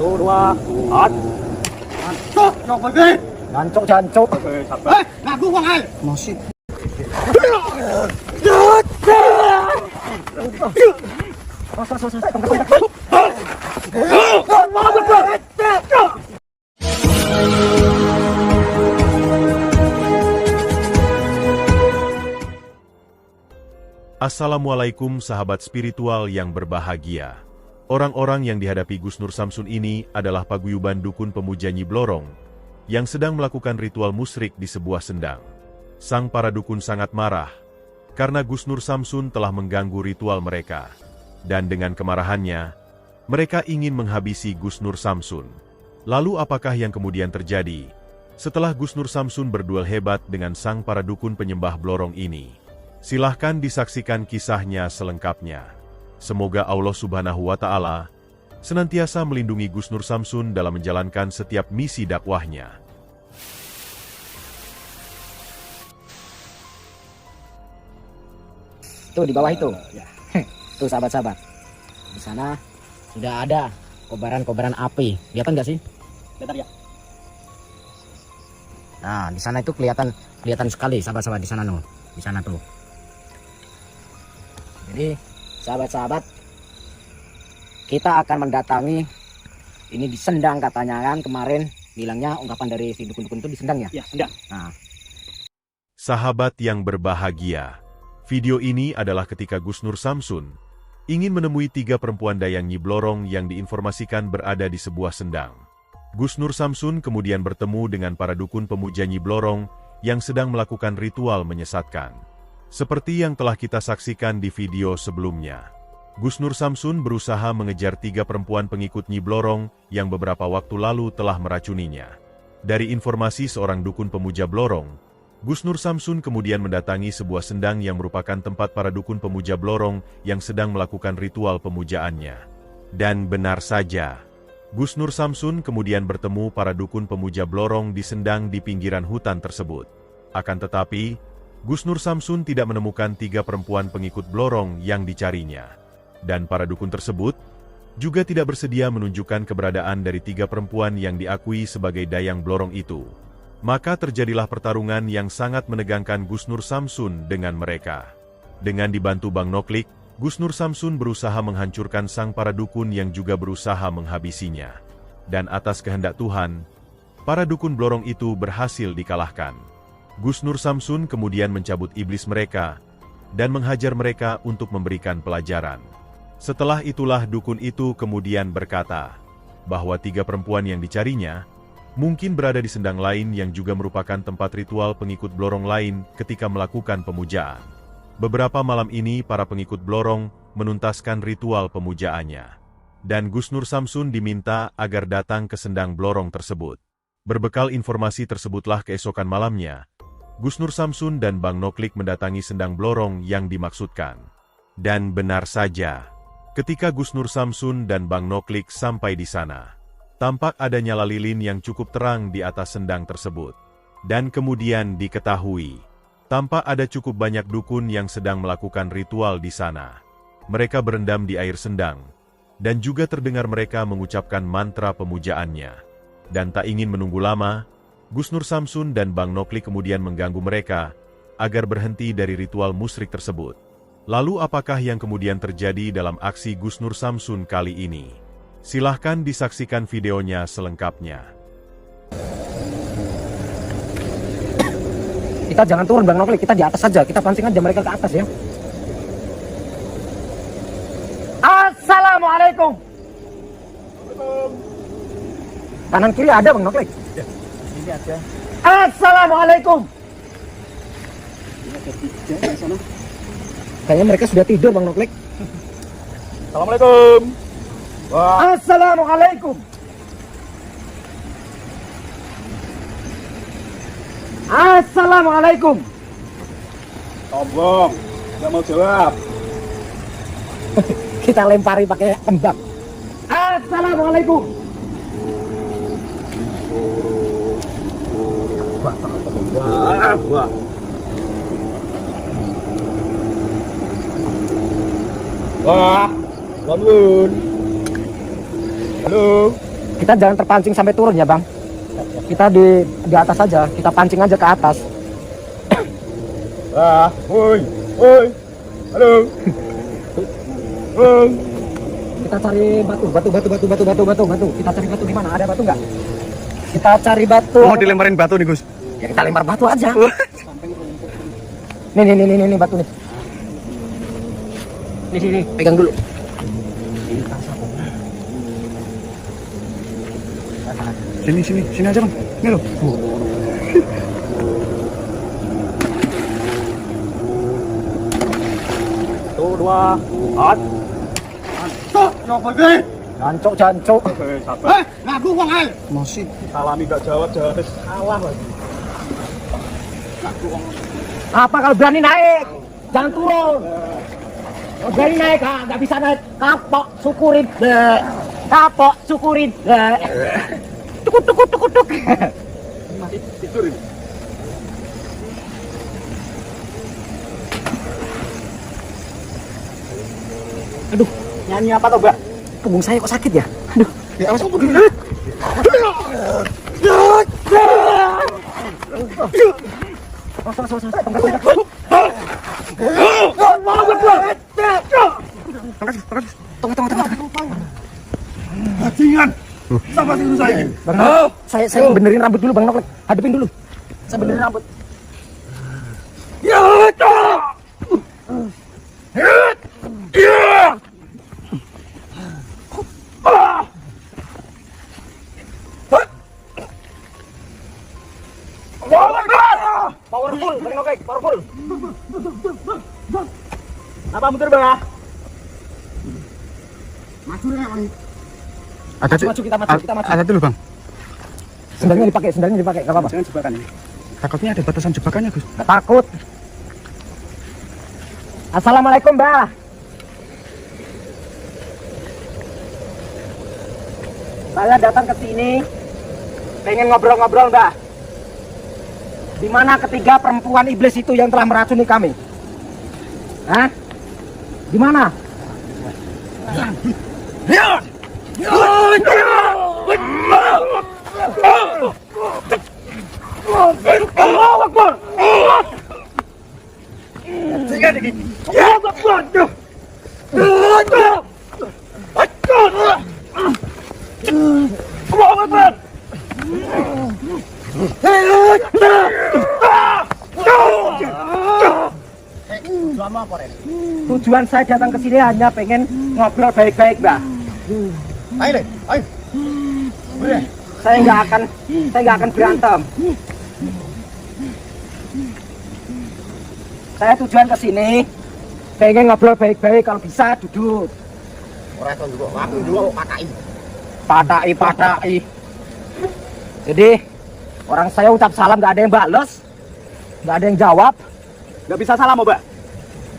Satu, dua, empat. Cok, cok pergi. Ngancok, jancok. Ngaku bang, hai. Masih. Assalamualaikum sahabat spiritual yang berbahagia. Orang-orang yang dihadapi Gus Nur Samsun ini adalah paguyuban dukun pemuja Nyi Blorong yang sedang melakukan ritual musyrik di sebuah sendang. Sang para dukun sangat marah karena Gus Nur Samsun telah mengganggu ritual mereka. Dan dengan kemarahannya, mereka ingin menghabisi Gus Nur Samsun. Lalu apakah yang kemudian terjadi setelah Gus Nur Samsun berduel hebat dengan sang para dukun penyembah Blorong ini? Silahkan disaksikan kisahnya selengkapnya. Semoga Allah Subhanahu wa Ta'ala senantiasa melindungi Gus Nur Samsun dalam menjalankan setiap misi dakwahnya. Tuh di bawah itu. Tuh sahabat-sahabat. Di sana sudah ada kobaran-kobaran api. Kelihatan nggak sih? Kelihatan ya. Nah, di sana itu kelihatan sekali sahabat-sahabat di sana tuh. Di sana tuh. Jadi sahabat-sahabat, kita akan mendatangi ini di Sendang katanya kan, kemarin bilangnya ungkapan dari si dukun-dukun itu di Sendang ya? Ya, Sendang. Nah. Sahabat yang berbahagia, video ini adalah ketika Gus Nur Samsun ingin menemui 3 perempuan dayang Nyi Blorong yang diinformasikan berada di sebuah sendang. Gus Nur Samsun kemudian bertemu dengan para dukun pemuja Nyi Blorong yang sedang melakukan ritual menyesatkan. Seperti yang telah kita saksikan di video sebelumnya, Gus Nur Samsun berusaha mengejar 3 perempuan pengikut Nyi Blorong yang beberapa waktu lalu telah meracuninya. Dari informasi seorang dukun pemuja Blorong, Gus Nur Samsun kemudian mendatangi sebuah sendang yang merupakan tempat para dukun pemuja Blorong yang sedang melakukan ritual pemujaannya. Dan benar saja, Gus Nur Samsun kemudian bertemu para dukun pemuja Blorong di sendang di pinggiran hutan tersebut. Akan tetapi, Gus Nur Samsun tidak menemukan 3 perempuan pengikut Blorong yang dicarinya. Dan para dukun tersebut juga tidak bersedia menunjukkan keberadaan dari 3 perempuan yang diakui sebagai dayang Blorong itu. Maka terjadilah pertarungan yang sangat menegangkan Gus Nur Samsun dengan mereka. Dengan dibantu Bang Noklik, Gus Nur Samsun berusaha menghancurkan sang para dukun yang juga berusaha menghabisinya. Dan atas kehendak Tuhan, para dukun Blorong itu berhasil dikalahkan. Gus Nur Samsun kemudian mencabut iblis mereka dan menghajar mereka untuk memberikan pelajaran. Setelah itulah dukun itu kemudian berkata bahwa 3 perempuan yang dicarinya mungkin berada di sendang lain yang juga merupakan tempat ritual pengikut Blorong lain ketika melakukan pemujaan. Beberapa malam ini para pengikut Blorong menuntaskan ritual pemujaannya. Dan Gus Nur Samsun diminta agar datang ke sendang Blorong tersebut. Berbekal informasi tersebutlah keesokan malamnya, Gus Nur Samsun dan Bang Noklik mendatangi sendang Blorong yang dimaksudkan. Dan benar saja, ketika Gus Nur Samsun dan Bang Noklik sampai di sana, tampak ada nyala lilin yang cukup terang di atas sendang tersebut. Dan kemudian diketahui, tampak ada cukup banyak dukun yang sedang melakukan ritual di sana. Mereka berendam di air sendang, dan juga terdengar mereka mengucapkan mantra pemujaannya. Dan tak ingin menunggu lama, Gus Nur Samsun dan Bang Noklik kemudian mengganggu mereka agar berhenti dari ritual musyrik tersebut. Lalu apakah yang kemudian terjadi dalam aksi Gus Nur Samsun kali ini? Silahkan disaksikan videonya selengkapnya. Kita jangan turun Bang Noklik, kita di atas saja, kita pancing aja mereka ke atas ya. Assalamualaikum. Kanan kiri ada Bang Noklik. Ini aja. Assalamualaikum. Kayaknya mereka sudah tidur Bang Noklik. Assalamualaikum. Wah. Assalamualaikum. Assalamualaikum. Sombong, nggak mau jawab. Kita lempari pakai tembak. Assalamualaikum. Wah. Wah, bangun. Halo. Kita jangan terpancing sampai turun ya, Bang. Kita di atas saja, kita pancing aja ke atas. Wah, woi. Halo. Kita cari batu. Kita cari batu di mana? Ada batu nggak? Kita cari batu. Mau dilemparin batu nih, Gus. Ya kita lempar batu aja. Nih batu nih. Nih, pegang dulu. Sini aja, Bang. Ini loh. Tuh, 2, 4. Nyok pergi. Jancuk. Ngaku wong ae. Masih salami gak jawab. Salah lagi. Apa kalau berani naik? Jangan turun. Kalau berani naik, nggak bisa naik. Kapok, syukurin. Kapok, syukurin. Tukuk. Masih tidur ini. Aduh, nyanyi apa toh, Mbak? Punggung saya kok sakit ya? Aduh. Ya, awas aku dulu. Bajingan. Sama sih saya ini. Bang, saya benerin rambut dulu, Bang Noklek. Hadepin dulu. Saya benerin rambut. Ya, Powerful, Bang Noklek, powerful. Apa muter, Bang? maju ya, Bang. Kita maju. Ada dulu, Bang. Sendalnya dipakai, enggak apa-apa. Jangan jebakan ini. Takutnya ada batasan jebakannya, Gus. Nggak takut. Assalamualaikum, Mbak. Saya datang ke sini pengen ngobrol-ngobrol, Mbak. Di mana ketiga perempuan iblis itu yang telah meracuni kami? Hah? Di mana? Tujuan saya datang ke sini hanya pengen ngobrol baik-baik, Mbak. Ayo. Saya nggak akan berantem. Saya tujuan ke sini pengen ngobrol baik-baik, kalau bisa duduk. Ora iso njupuk, aku njupuk pataki. Pataki. Jadi orang saya ucap salam nggak ada yang balas, nggak ada yang jawab. Enggak bisa salam, Mbak.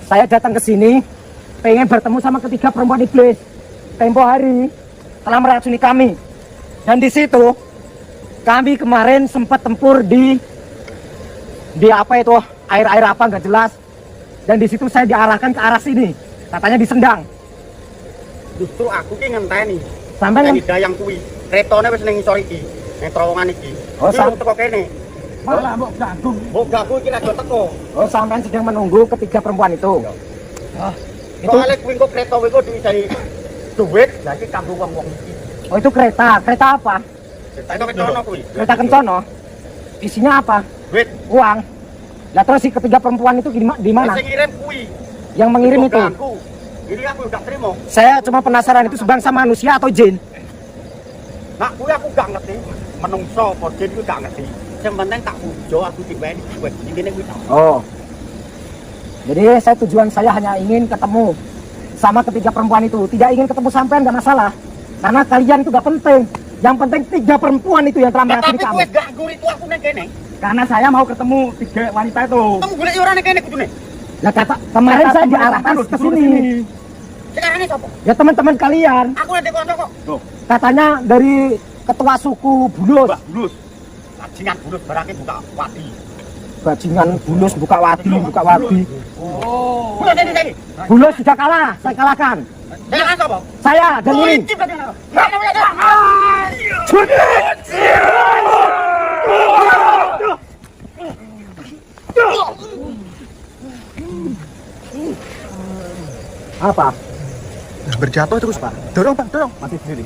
Saya datang ke sini pengen bertemu sama ketiga perempuan iblis. Tempo hari telah meracuni kami. Dan di situ kami kemarin sempat tempur di apa itu, air apa nggak jelas. Dan di situ saya diarahkan ke arah sini. Katanya disendang. Justru aku ki ngenteni. Sampai Ngenteni dayang kuwi. Kretone wis ning ngisor iki. Ning terowongan iki. Oh, Iki teko kene. malah mbok ganggu. Mbok gaku iki rada teko. Oh, sampai sedang menunggu ketiga perempuan itu. Itu soalnya kuwi kok kereta kuwi kok diisai duit, lah iki kanggo wong-wong iki. Oh, itu kereta. Kereta apa? Kereta itu kencono kuwi. Kereta kencono. Isinya apa? Duit. Uang. Lah terus si ketiga perempuan itu di mana? Sing ngirim kuwi. Yang mengirim Mbok itu. ganggu. Ini aku udah terima. Saya cuma penasaran itu sebangsa manusia atau jin? Nah, kuwi aku gak ngerti. Menungso apa jin kuwi gak ngerti. Yang penting tak bujo aku diweni duit. Ini kuwi tak. Oh. Jadi tujuan saya hanya ingin ketemu sama ketiga perempuan itu. Tidak ingin ketemu sampean, nggak masalah. Karena kalian itu gak penting. Yang penting tiga perempuan itu yang telah meracuni Tapi kamu. kuwi ganggu itu aku nang kene. Karena saya mau ketemu tiga wanita itu. Kamu golek ora nang kene kudune. Lah kata kemarin saya diarahkan ke sini. Sekarang ini sapa? Ya teman-teman kalian. Aku nanti kono kok. Loh, Katanya dari ketua suku Bulus. Mbak Bulus. Bajingan Bulus barangke buka wati. bajingan Bulus buka wadi. Oh. Udah sini. Bulus sudah kalah, saya kalahkan. Jangan apa? Saya dan ini. Apa? Berjatuh terus, Pak. Dorong, Pak, dorong. Mati sendiri.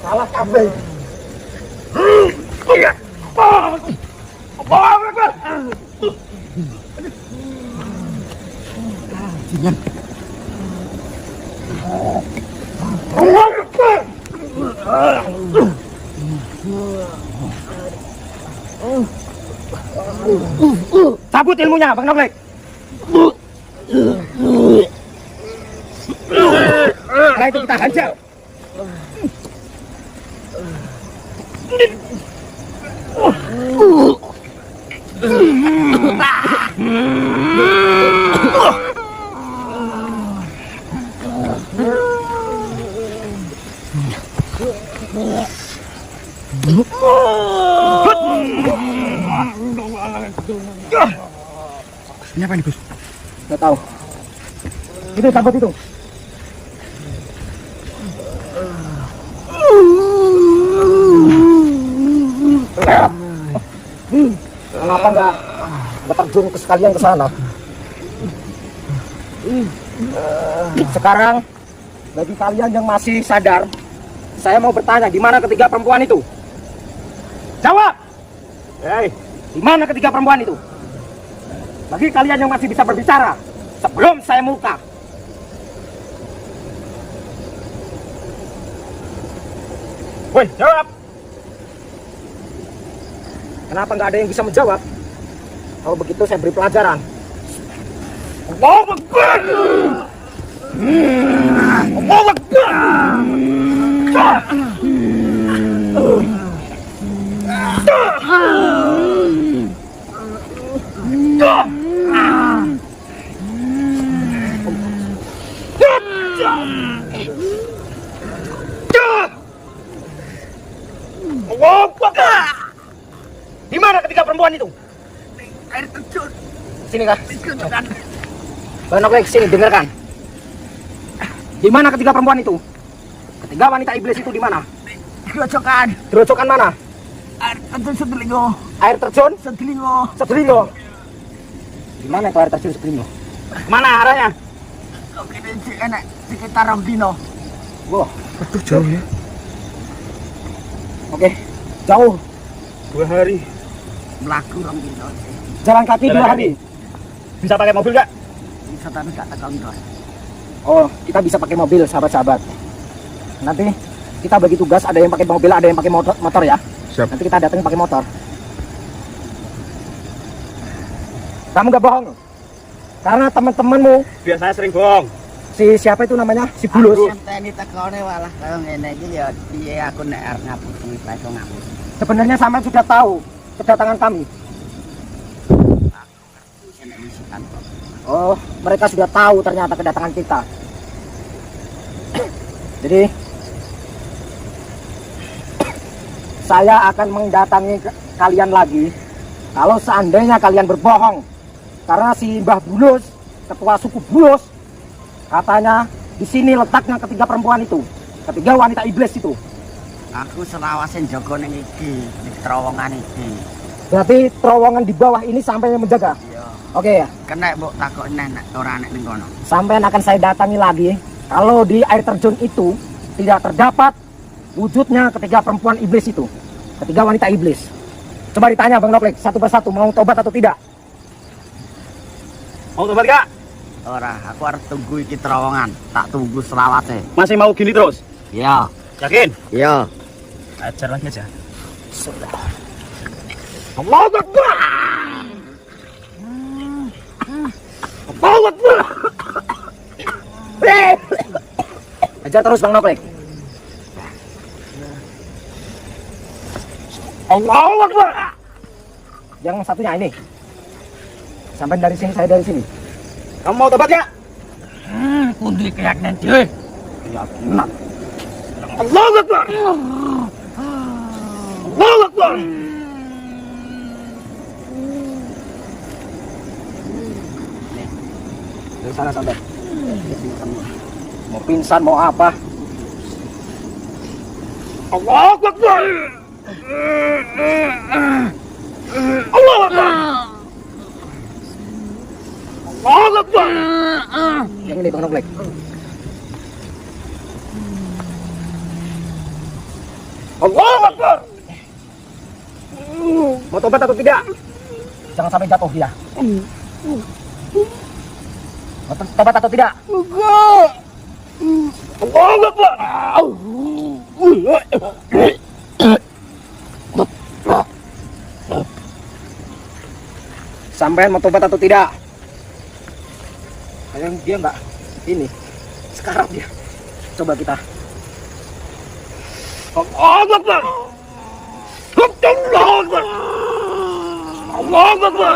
Salah kabel. Jangan. Cabut ilmunya, Bang Noglek. Setelah itu kita hajar. Ini apa ini, Gus? Nggak tahu. Itu cabut itu. Kenapa nggak terjun ke sekalian ke sana? Sekarang bagi kalian yang masih sadar, saya mau bertanya, di mana ketiga perempuan itu? Jawab. Hei, di mana ketiga perempuan itu? Bagi kalian yang masih bisa berbicara sebelum saya muka. Woi, jawab. Kenapa nggak ada yang bisa menjawab? Kalau begitu saya beri pelajaran. Allahu Akbar. Allahu Akbar. Di mana ketiga perempuan itu? Air terjun. Sini kah? Bang Noglek, sini dengarkan. Di mana ketiga perempuan itu? Ketiga wanita iblis itu di mana? Gerojokan. Gerojokan mana? Air terjun Sedelingo. Air terjun Sedelingo. Sedelingo. Di mana itu air terjun Sedelingo? Mana arahnya? Oke, ini enak sekitar Rambino. Wah, Betul jauh ya. oke. Jauh. 2 hari. Melaku Rambino. Jalan kaki 2 hari. Bisa pakai mobil nggak? Bisa tapi gak tekan dos. Oh, kita bisa pakai mobil, sahabat-sahabat. Nanti kita bagi tugas, ada yang pakai mobil, ada yang pakai motor ya. Siap. Nanti kita datang pakai motor. Kamu gak bohong? Karena teman-temanmu, Biar saya sering bohong. si siapa itu namanya? Si Bulus. Ini tekone walah kaya ngene iki ya piye aku nek arep ngapusi iso ngapusi. Sebenarnya sampai sudah tahu kedatangan kami. Nek wisikan kok. Oh, mereka sudah tahu ternyata kedatangan kita. Jadi, saya akan mendatangi kalian lagi kalau seandainya kalian berbohong. Karena si Mbah Bulus, ketua suku Bulus, katanya di sini letaknya ketiga perempuan itu, ketiga wanita iblis itu. Aku selawasin jaga ning iki, di terowongan iki. Berarti terowongan di bawah ini sampai menjaga. Iya. Oke ya, Kena mbok takok nek ora nek ning kono. sampai akan saya datangi lagi. Kalau di air terjun itu tidak terdapat wujudnya ketiga perempuan iblis itu, ketiga wanita iblis. Coba ditanya Bang Noglek satu persatu, mau tobat atau tidak? Mau tobat nggak? Ora, aku harus tunggu iki terowongan. Tak tunggu selawase. Masih mau gini terus? Iya. Yakin? Iya. Ajar lagi aja. Allahu Akbar. Allahu Akbar. Ajar terus Bang Noglek. Allahu Akbar. Yang satunya ini. Sampai dari sini, saya dari sini. Kamu mau tobat nggak? Kundi keyakinan dhewe. Yakinan. Allahu Akbar. Allahu Akbar. sana sampai. Mau pingsan mau apa? Allahu Akbar. Allahu Akbar. Allahu Akbar. Yang ini Bang Noblek. Allahu Akbar. Mau tobat atau tidak? Jangan sampai jatuh dia. Mau tobat atau tidak? Enggak. Allahu Akbar. Sampean mau tobat atau tidak? Kayaknya dia enggak ini. Sekarang dia. Coba kita. Allahu Akbar. Allahu Akbar. Allahu Akbar.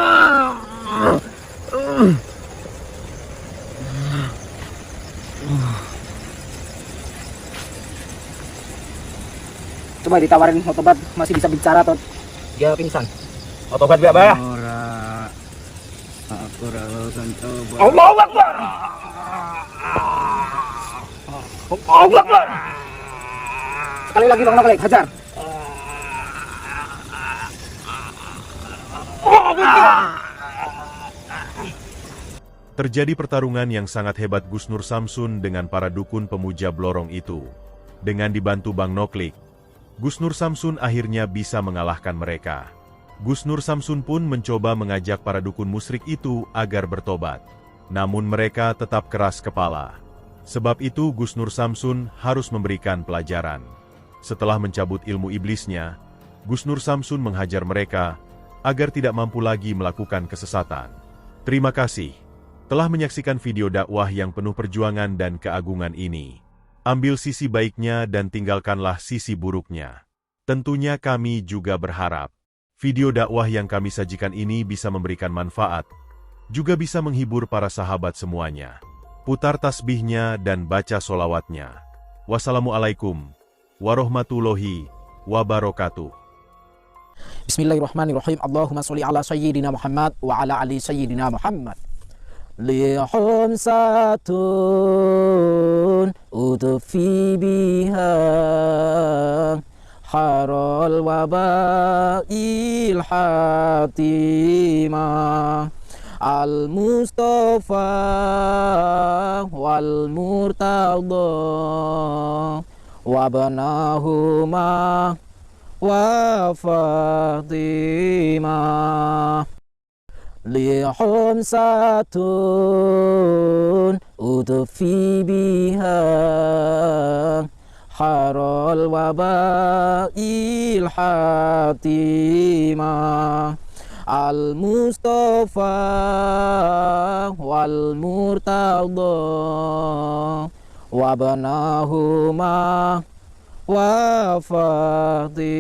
Coba ditawarin mau tobat, masih bisa bicara atau dia pingsan. Mau tobat biar apa? Aku akan coba. Allahu Akbar. Allahu Akbar. Sekali lagi Bang Noklek, hajar. Terjadi pertarungan yang sangat hebat Gus Nur Samsun dengan para dukun pemuja Blorong itu. Dengan dibantu Bang Noklik, Gus Nur Samsun akhirnya bisa mengalahkan mereka. Gus Nur Samsun pun mencoba mengajak para dukun musyrik itu agar bertobat. Namun mereka tetap keras kepala. Sebab itu Gus Nur Samsun harus memberikan pelajaran. Setelah mencabut ilmu iblisnya, Gus Nur Samsun menghajar mereka agar tidak mampu lagi melakukan kesesatan. Terima kasih telah menyaksikan video dakwah yang penuh perjuangan dan keagungan ini. Ambil sisi baiknya dan tinggalkanlah sisi buruknya. Tentunya kami juga berharap video dakwah yang kami sajikan ini bisa memberikan manfaat, juga bisa menghibur para sahabat semuanya. Putar tasbihnya dan baca solawatnya. Wassalamualaikum warahmatullahi wabarakatuh. Bismillahirrahmanirrahim. Allahumma sholli ala sayyidina Muhammad wa ala ali sayyidina Muhammad. Lihum satun udfi biha harul wabail hatimah al-Mustafa wal Murtada wabnahuma wa Fatimah. Lihum satun udfi biha harul wabail hatimah al-Mustafa wal Murtada wabnahuma wa Fatimah.